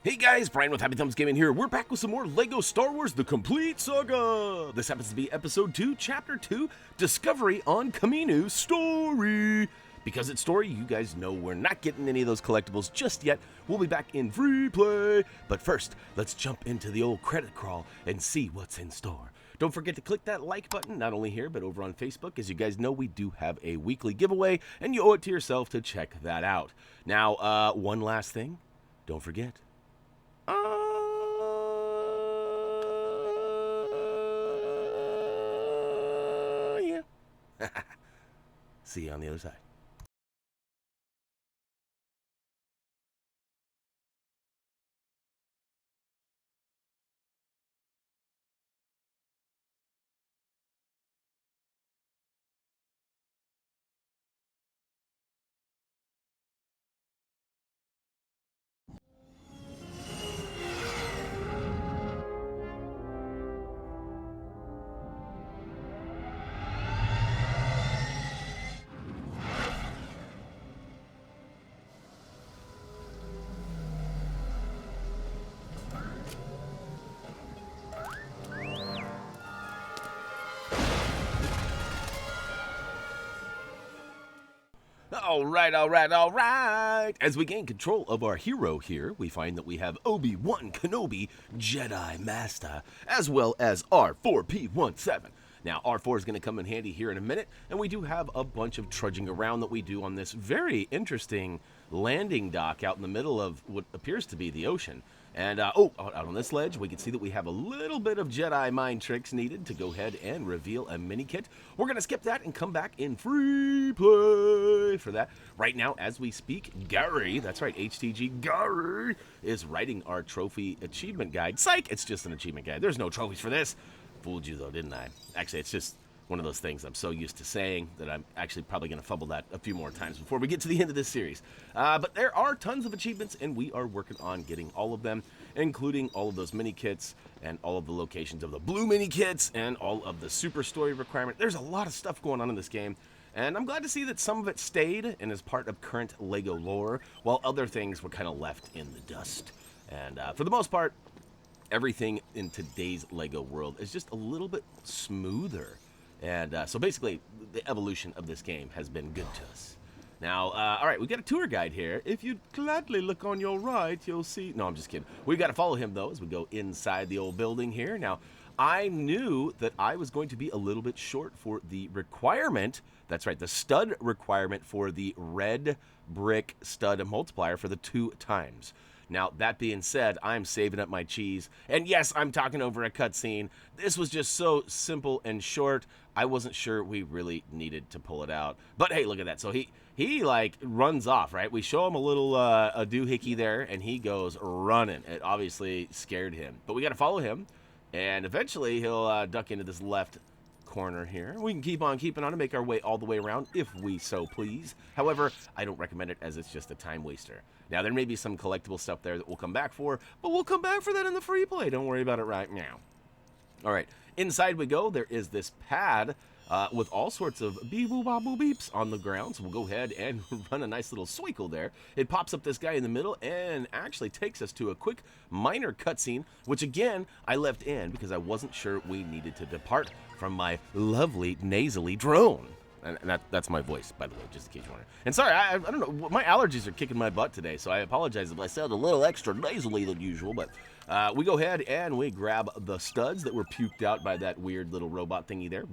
Hey guys, Brian with HappyThumbsGaming here. We're back with some more LEGO Star Wars The Complete Saga. This happens to be Episode 2, Chapter 2, Discovery on Kamino Story. Because it's story, you guys know we're not getting any of those collectibles just yet. We'll be back in free play. But first, let's jump into the old credit crawl and see what's in store. Don't forget to click that like button, not only here, but over on Facebook. As you guys know, we do have a weekly giveaway, and you owe it to yourself to check that out. Now, one last thing. Don't forget. Yeah. See you on the other side. All right. As we gain control of our hero here, we find that we have Obi-Wan Kenobi, Jedi Master, as well as R4P17. Now, R4 is going to come in handy here in a minute, and we do have a bunch of trudging around that we do on this very interesting landing dock out in the middle of what appears to be the ocean. And, out on this ledge, we can see that we have a little bit of Jedi mind tricks needed to go ahead and reveal a mini-kit. We're going to skip that and come back in free play for that. Right now, as we speak, Gary, that's right, HTG Gary, is writing our trophy achievement guide. Psych, it's just an achievement guide. There's no trophies for this. Fooled you, though, didn't I? Actually, it's just one of those things I'm so used to saying that I'm actually probably going to fumble that a few more times before we get to the end of this series. But there are tons of achievements, and we are working on getting all of them, including all of those mini-kits and all of the locations of the blue mini-kits and all of the super story requirement. There's a lot of stuff going on in this game, and I'm glad to see that some of it stayed and is part of current LEGO lore, while other things were kind of left in the dust. And for the most part, everything in today's LEGO world is just a little bit smoother. And so basically, the evolution of this game has been good to us. Now, all right, we got a tour guide here. If you'd gladly look on your right, you'll see... No, I'm just kidding. We've got to follow him, though, as we go inside the old building here. Now, I knew that I was going to be a little bit short for the requirement. That's right, the stud requirement for the red brick stud multiplier for the 2 times. Now, that being said, I'm saving up my cheese. And yes, I'm talking over a cutscene. This was just so simple and short, I wasn't sure we really needed to pull it out. But hey, look at that. So he like runs off, right? We show him a little a doohickey there, and he goes running. It obviously scared him. But we got to follow him, and eventually he'll duck into this left corner here. We can keep on keeping on and make our way all the way around if we so please. However, I don't recommend it as it's just a time waster. Now, there may be some collectible stuff there that we'll come back for, but we'll come back for that in the free play. Don't worry about it right now. All right, inside we go. There is this pad with all sorts of beep-boo-bop-boo-beeps on the ground. So we'll go ahead and run a nice little swiggle there. It pops up this guy in the middle and actually takes us to a quick minor cutscene, which again, I left in because I wasn't sure we needed to depart from my lovely nasally drone. And that's my voice, by the way, just in case you're wondering. And sorry, I don't know, my allergies are kicking my butt today, so I apologize if I sound a little extra nasally than usual, but we go ahead and we grab the studs that were puked out by that weird little robot thingy there.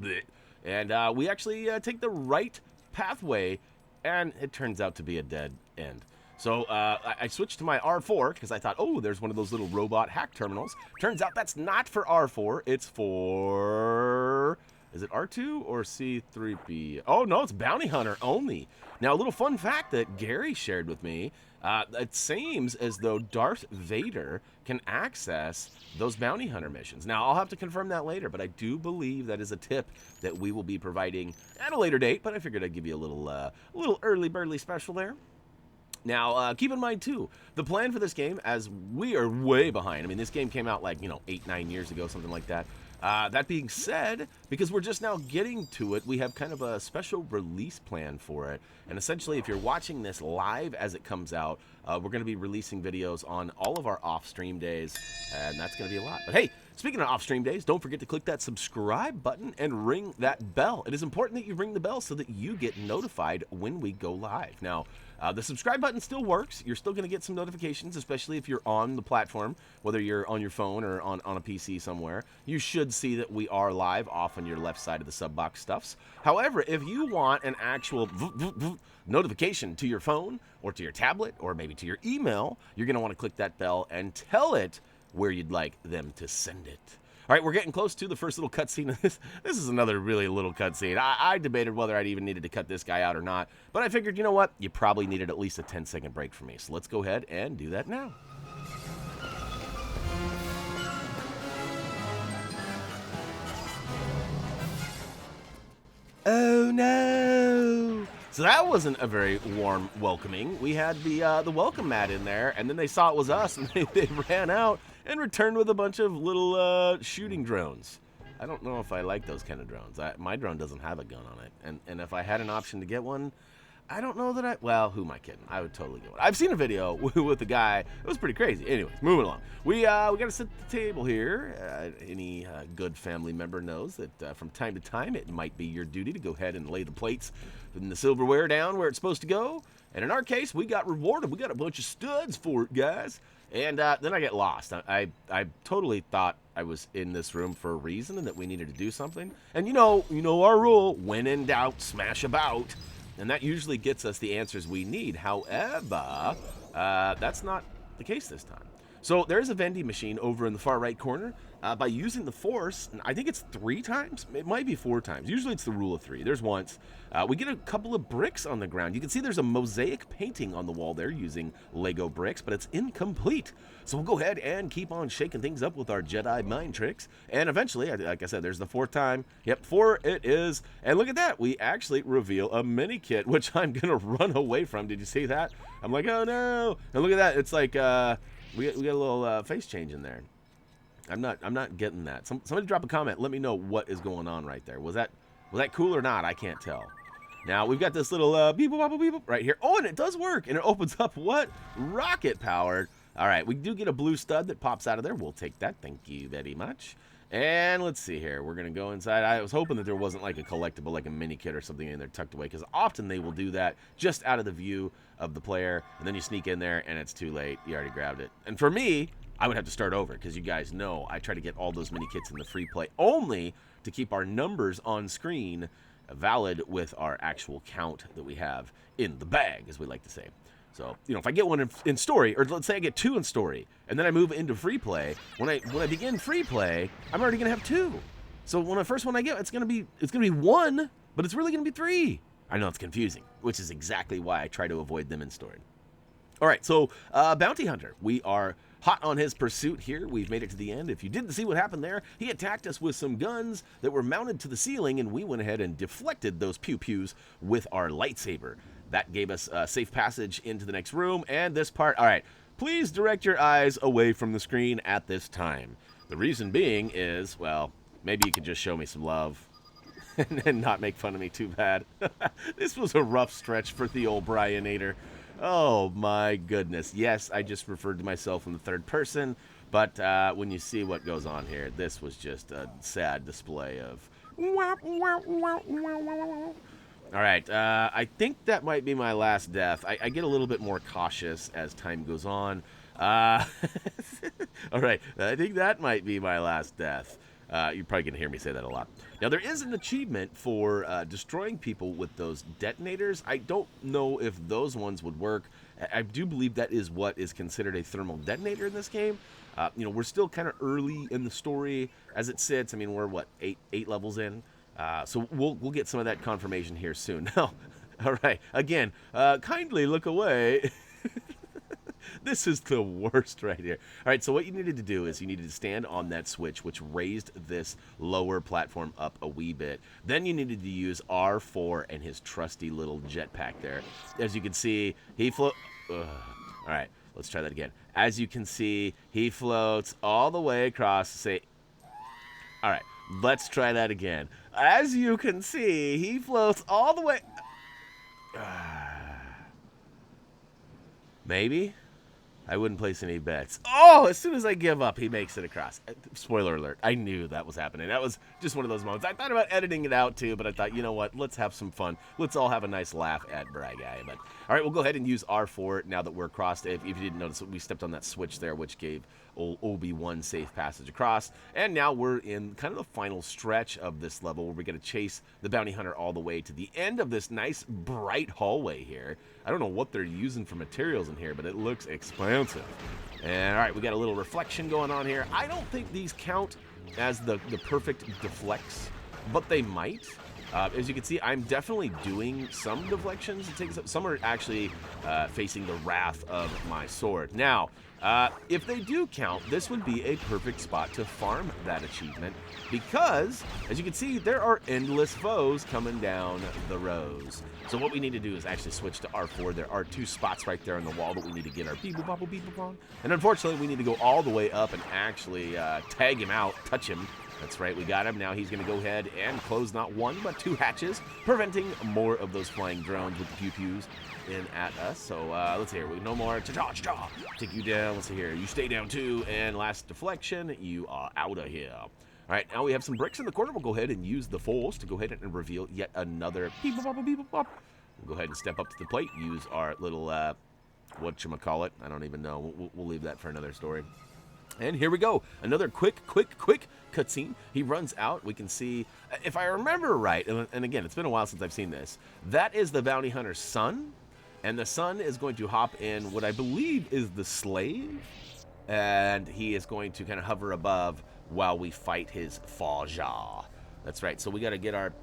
And we actually take the right pathway, and it turns out to be a dead end. So I switched to my R4 because I thought, oh, there's one of those little robot hack terminals. Turns out that's not for R4, it's for... Is it R2 or C3P? Oh, no, it's Bounty Hunter only. Now, a little fun fact that Gary shared with me, it seems as though Darth Vader can access those Bounty Hunter missions. Now, I'll have to confirm that later, but I do believe that is a tip that we will be providing at a later date, but I figured I'd give you a little early birdly special there. Now, keep in mind, too, the plan for this game, as we are way behind. I mean, this game came out like, 8-9 years ago, something like that. That being said, because we're just now getting to it, we have kind of a special release plan for it. And essentially, if you're watching this live as it comes out, we're going to be releasing videos on all of our off-stream days, and that's going to be a lot. But hey, speaking of off-stream days, don't forget to click that subscribe button and ring that bell. It is important that you ring the bell so that you get notified when we go live. Now, the subscribe button still works. You're still going to get some notifications, especially if you're on the platform, whether you're on your phone or on a PC somewhere. You should see that we are live off on your left side of the sub box stuffs. However, if you want an actual notification to your phone or to your tablet or maybe to your email, you're going to want to click that bell and tell it where you'd like them to send it. All right, we're getting close to the first little cutscene of this. This is another really little cutscene. I debated whether I'd even needed to cut this guy out or not, but I figured, you know what? You probably needed at least a 10-second break for me. So let's go ahead and do that now. Oh no! So that wasn't a very warm welcoming. We had the welcome mat in there, and then they saw it was us, and they ran out and returned with a bunch of little shooting drones. I don't know if I like those kind of drones. My drone doesn't have a gun on it, and if I had an option to get one, I don't know that well, who am I kidding? I would totally get one. I've seen a video with a guy. It was pretty crazy. Anyways, moving along. We got to sit at the table here. Any good family member knows that from time to time it might be your duty to go ahead and lay the plates and the silverware down where it's supposed to go. And in our case, we got rewarded. We got a bunch of studs for it, guys. And then I get lost. I totally thought I was in this room for a reason and that we needed to do something. And you know our rule: when in doubt, smash about. And that usually gets us the answers we need. However, that's not the case this time. So there's a vending machine over in the far right corner. By using the force, I think it's 3 times. It might be 4 times. Usually it's the rule of 3. There's once. We get a couple of bricks on the ground. You can see there's a mosaic painting on the wall there using Lego bricks, but it's incomplete. So we'll go ahead and keep on shaking things up with our Jedi mind tricks. And eventually, like I said, there's the 4th time. Yep, 4 it is. And look at that. We actually reveal a mini kit, which I'm going to run away from. Did you see that? I'm like, oh no. And look at that. It's like we got a little face change in there. I'm not getting that. Somebody drop a comment. Let me know what is going on right there. Was that cool or not? I can't tell. Now we've got this little beep boop beep boop right here. Oh, and it does work, and it opens up what? Rocket powered. All right, we do get a blue stud that pops out of there. We'll take that. Thank you very much. And let's see here. We're gonna go inside. I was hoping that there wasn't like a collectible, like a mini kit or something in there tucked away, because often they will do that just out of the view of the player, and then you sneak in there and it's too late. You already grabbed it. And for me, I would have to start over, because you guys know I try to get all those mini kits in the free play only to keep our numbers on screen valid with our actual count that we have in the bag, as we like to say. So, if I get one in story, or let's say I get 2 in story, and then I move into free play, when I begin free play, I'm already gonna have 2. So when the first one I get, it's gonna be 1, but it's really gonna be 3. I know it's confusing, which is exactly why I try to avoid them in story. All right, so Bounty Hunter, we are hot on his pursuit here. We've made it to the end. If you didn't see what happened there, he attacked us with some guns that were mounted to the ceiling, and we went ahead and deflected those pew-pews with our lightsaber. That gave us safe passage into the next room, and this part, all right, please direct your eyes away from the screen at this time. The reason being is, well, maybe you can just show me some love and not make fun of me too bad. This was a rough stretch for the old Brianator. Oh my goodness. Yes, I just referred to myself in the 3rd person, but when you see what goes on here, this was just a sad display of... All right, I think that might be my last death. I get a little bit more cautious as time goes on. All right, I think that might be my last death. You're probably going to hear me say that a lot. Now, there is an achievement for destroying people with those detonators. I don't know if those ones would work. I do believe that is what is considered a thermal detonator in this game. We're still kind of early in the story as it sits. I mean, we're, what, 8 levels in? So we'll get some of that confirmation here soon. Now, all right, again, kindly look away. This is the worst right here. All right, so what you needed to do is you needed to stand on that switch, which raised this lower platform up a wee bit. Then you needed to use R4 and his trusty little jetpack there. As you can see, he float... All right, let's try that again. As you can see, he floats all the way across. Say... All right, Let's try that again. As you can see, he floats all the way. Maybe? I wouldn't place any bets. Oh, as soon as I give up, he makes it across. Spoiler alert. I knew that was happening. That was just one of those moments. I thought about editing it out too, but I thought, you know what? Let's have some fun. Let's all have a nice laugh at Bry Guy. But all right, we'll go ahead and use R4 now that we're across. If you didn't notice, we stepped on that switch there, which gave old Obi-Wan safe passage across. And now we're in kind of the final stretch of this level where we're going to chase the bounty hunter all the way to the end of this nice bright hallway here. I don't know what they're using for materials in here, but it looks expansive. And all right, we got a little reflection going on here. I don't think these count as the perfect deflects, but they might. As you can see, I'm definitely doing some deflections. Some are actually facing the wrath of my sword. Now, if they do count, this would be a perfect spot to farm that achievement because, as you can see, there are endless foes coming down the rows. So what we need to do is actually switch to R4. There are 2 spots right there on the wall that we need to get our beep-boop-bop-boop-beep-boop on. And unfortunately, we need to go all the way up and actually tag him out, touch him. That's right, we got him. Now he's going to go ahead and close not 1, but 2 hatches, preventing more of those flying drones with the pew-pews in at us. So let's see here. No more cha-cha-cha-cha. Take you down. Let's see here. You stay down too. And last deflection, you are out of here. All right, now we have some bricks in the corner. We'll go ahead and use the force to go ahead and reveal yet another beep-bop-bop-beep-bop. We'll go ahead and step up to the plate. Use our little, whatchamacallit. I don't even know. We'll leave that for another story. And here we go. Another quick cutscene. He runs out. We can see, if I remember right, and again, it's been a while since I've seen this, that is the bounty hunter's son. And the son is going to hop in what I believe is the slave. And he is going to kind of hover above while we fight his Faja. That's right. So we got to get our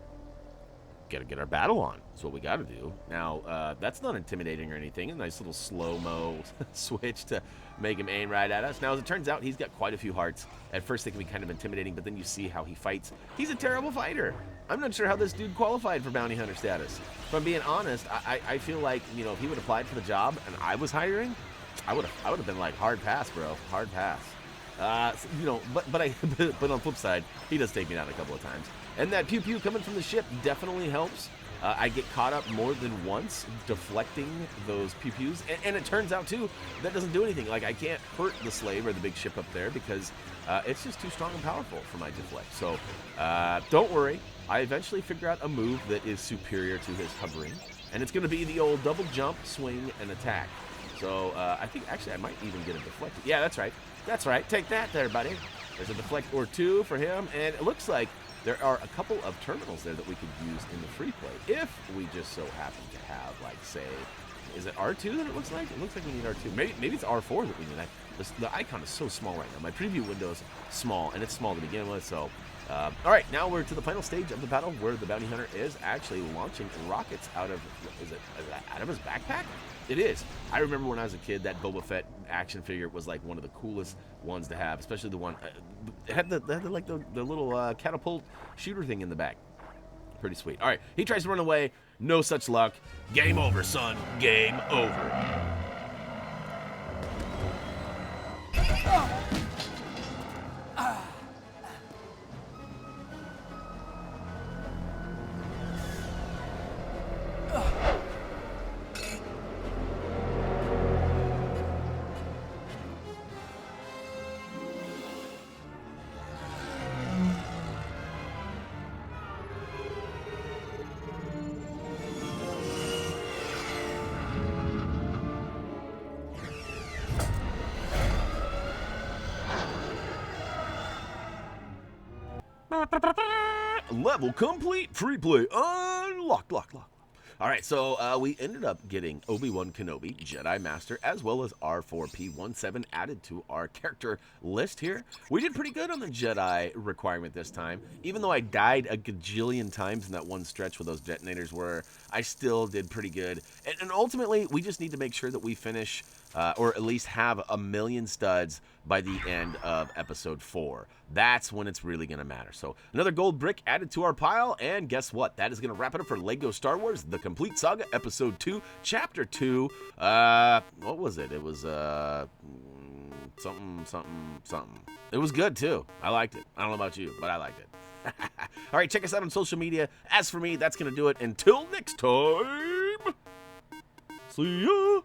battle on. That's what we got to do. Now, that's not intimidating or anything. A nice little slow-mo switch to make him aim right at us. Now, as it turns out, he's got quite a few hearts. At first, they can be kind of intimidating, but then you see how he fights. He's a terrible fighter. I'm not sure how this dude qualified for bounty hunter status. If I'm being honest, I feel like, you know, if he would have applied for the job and I was hiring, I would have been like, hard pass, bro. Hard pass. You know, but on the flip side, he does take me down a couple of times. And that pew-pew coming from the ship definitely helps. I get caught up more than once deflecting those pew-pews. And it turns out, too, that doesn't do anything. Like, I can't hurt the slave or the big ship up there because it's just too strong and powerful for my deflect. So don't worry. I eventually figure out a move that is superior to his hovering. And it's going to be the old double jump, swing, and attack. So I think, actually, I might even get a deflect. Yeah, that's right. That's right. Take that there, buddy. There's a deflect or 2 for him. And it looks like there are a couple of terminals there that we could use in the free play if we just so happen to have, like, say, is it R2 that it looks like? It looks like we need R2. Maybe it's R4 that we need. The icon is so small right now. My preview window is small, and it's small to begin with. So, all right, now we're to the final stage of the battle where the bounty hunter is actually launching rockets out of, is it out of his backpack? It is. I remember when I was a kid, that Boba Fett action figure was like one of the coolest ones to have, especially the one it had the little catapult shooter thing in the back. Pretty sweet. All right, he tries to run away. No such luck. Game over, son. Game over. Level complete. Free play unlocked. All right, so we ended up getting Obi-Wan Kenobi, Jedi Master, as well as R4P17 added to our character list here. We did pretty good on the Jedi requirement this time. Even though I died a gajillion times in that one stretch where those detonators were, I still did pretty good. And ultimately, we just need to make sure that we finish, or at least have 1,000,000 studs by the end of episode 4. That's when it's really going to matter. So another gold brick added to our pile, and guess what? That is going to wrap it up for LEGO Star Wars, The Complete Saga, Episode 2, Chapter 2. What was it? It was something. It was good, too. I liked it. I don't know about you, but I liked it. All right, check us out on social media. As for me, that's going to do it. Until next time, see ya.